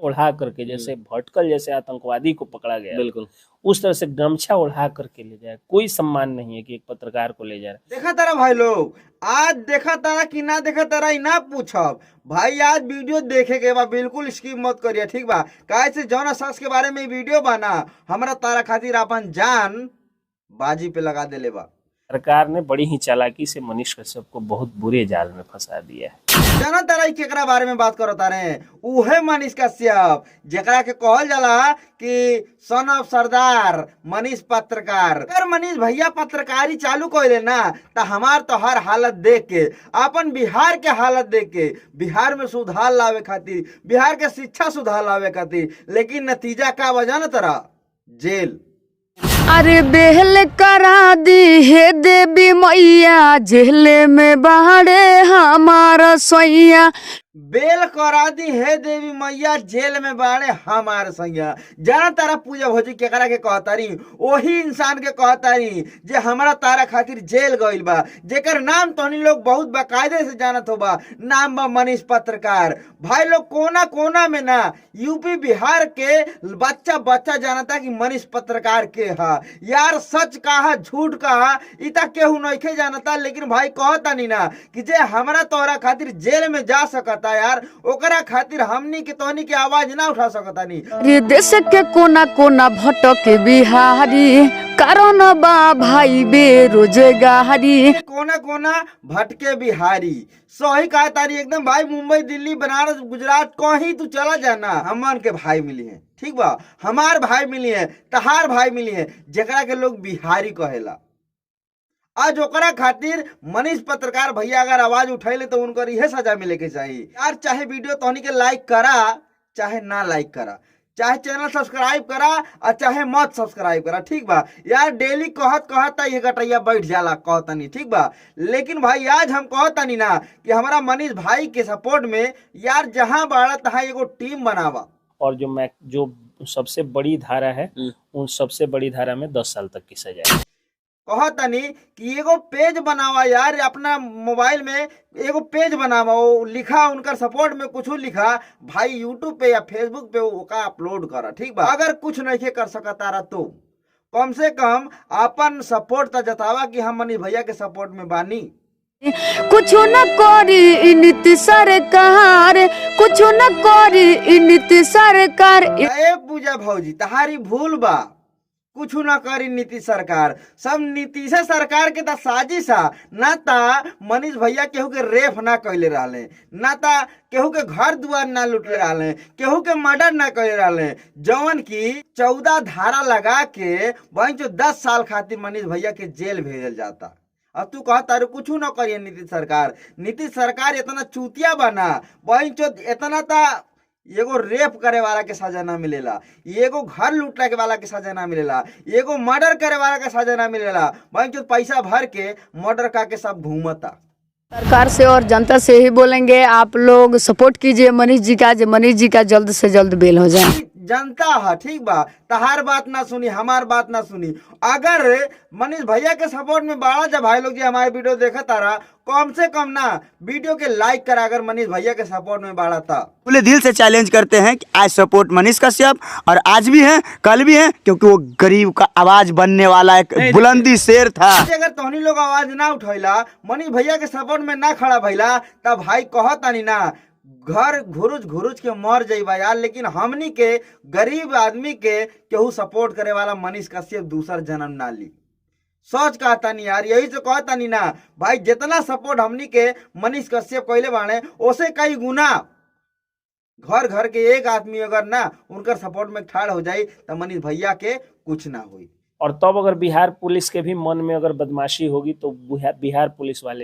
ओढ़ा करके, जैसे भटकल जैसे आतंकवादी को पकड़ा गया, बिल्कुल उस तरह से गमछा ओढ़ा करके ले जाए। कोई सम्मान नहीं है कि एक पत्रकार को ले जा रहा है। देखा तारा भाई लोग, आज देखा तारा कि ना देखा तारा ना पूछब भाई। आज वीडियो देखे के बा, बिल्कुल स्किप मत करिए, ठीक बा। काहे से जौना शख्स के बारे में वीडियो बना, हमरा तारा खातिर अपन जान बाजी पे लगा देले बा। सरकार ने बड़ी ही चालाकी से मनीष कश्यप को बहुत बुरे जाल में फंसा दिया है। जाना तारा केकरा बारे में बात करत तारे, उहे मनीष कश्यप, जेकरा के कहल जाला कि सन ऑफ सरदार मनीष पत्रकार। अगर मनीष भैया पत्रकारी चालू कइले ना, तो हमार तो हर हालत देख के, अपन बिहार के हालत देख के, बिहार में सुधार लावे खातिर, बिहार के शिक्षा सुधार लावे खातिर, लेकिन नतीजा का वजह न तारा, जेल। अरे बेहल करा दी हे देवी मैया, जेल में बाड़े हमारा सैया। बेल करा दी हे देवी मैया, जेल में बाड़े हमार सैया। जाना तारा पूजा भौजी केकरा के कहतारी, वही इंसान के कहतारी जे हमरा तारा खातिर जेल गइल बा, जेकर नाम तोहनी लोग बहुत बाकायदे से जानत होबा, नाम बा मनीष पत्रकार। भाई लोग कोना कोना में ना, यूपी बिहार के बच्चा बच्चा जानता कि मनीष पत्रकार के हा। यार सच कहा झूठ कहा इता केहू नइखे जानता, लेकिन भाई कहता नहीं ना कि जे हमरा तोहरा खातिर जेल में जा सकता यार, ओकरा खातिर हमनी के तोहनी के आवाज ना उठा सकता नहीं। अरे देश के कोना कोना भटके बिहारी, कारण बा भाई बेरोजगारी। कोना कोना भटके बिहारी, सही कहा तारी एकदम भाई। मुंबई दिल्ली बनारस गुजरात कहीं तू चला जाना, हमन के भाई मिली है, ठीक बा। हमार भाई मिली है, तहार भाई मिली है, जेकरा के लोग बिहारी कहेला। आज ओकरा खातिर मनीष पत्रकार भैया अगर आवाज उठैले तो उनकर यह सजा मिले के चाहिए यार। चाहे वीडियो तोहनी के लाइक करा, चाहे ना लाइक करा, चाहे चैनल सब्सक्राइब करा और चाहे मत सब्सक्राइब करा, ठीक बा यार। डेली कहता ये गटैया बैठ जाला कहतनी, ठीक बा। लेकिन भाई आज हम कहतनी ना कि हमारा मनीष भाई के सपोर्ट में यार जहां बाड़ा तहां एगो टीम बनावा। और जो सबसे बड़ी धारा है, उन सबसे बड़ी धारा में 10 साल तक की सजा है। कहतनी कि एगो पेज बनावा यार, अपना मोबाइल में एगो पेज बनावा, वो लिखा उनकर सपोर्ट में कुछ लिखा भाई, यूट्यूब पे या फेसबुक पे ओका अपलोड करा, ठीक बा। अगर कुछ नहीं कर सकता तो कम से कम अपन सपोर्ट तो जतावा कि हम मनीष भैया के सपोर्ट में बानी। कुछ न करी नीति सरकार, कुछ न करी नीति सरकार। ए पूजा भौजी तहारी भूल बा, कुछ ना करी नीतीश सरकार, सब नीतीश सरकार के साजिश है। ना ता मनीष भैया केहू के रेप ना कैले रहले, ना ता केहू के घर दुआर ना लुटले रहले, केहू के मर्डर ना कैले रहले, जवन की 14 धारा लगा के वहीं जो 10 साल खातिर मनीष भैया के जेल भेजल जाता। अब तू कहता कुछ न करिए नीतीश सरकार। नीतीश सरकार इतना चूतिया बना, वहीं जो इतना ता एगो रेप करे वाला के सजा ना मिलेला, एगो घर लूटने के वाला के सजा ना मिलेला, एगो मर्डर करे वाला के सजा ना मिलेला। भाई जो पैसा भर के मर्डर करके सब घूमता। सरकार से और जनता से ही बोलेंगे, आप लोग सपोर्ट कीजिए मनीष जी का, मनीष जी का जल्द से जल्द बेल हो जाए। जनता है, ठीक बा, तहार बात ना सुनी, हमार बात ना सुनी। अगर मनीष भैया के सपोर्ट में बाड़ा जब भाई लोग जी हमारे वीडियो देखा तारा, कम से कम ना वीडियो के लाइक करा अगर मनीष भैया के सपोर्ट में बाड़ा था। खुले दिल से चैलेंज करते हैं कि आज सपोर्ट मनीष कश्यप, और आज भी है कल भी है, क्योंकि वो गरीब का आवाज बनने वाला एक बुलंदी शेर था। अगर तोहनी लोग आवाज ना उठैला, मनीष भैया के सपोर्ट में ना खड़ा भैला, तब भाई कहतानी ना घर घुरुज के मर जाइबा यार। लेकिन हमनी के गरीब आदमी के केहू सपोर्ट करे वाला मनीष कश्यप दूसर जन्म ना ली। सोच कहता नहीं यार, यही से कहता नहीं ना भाई, जितना सपोर्ट हमनी के मनीष कश्यप कहले बाने, ओसे कई गुना घर घर के एक आदमी अगर ना उनकर सपोर्ट में ठाड़ हो जाए तो मनीष भैया के कुछ ना हुई। और तब अगर बिहार पुलिस के भी मन में अगर बदमाशी होगी तो बिहार पुलिस वाले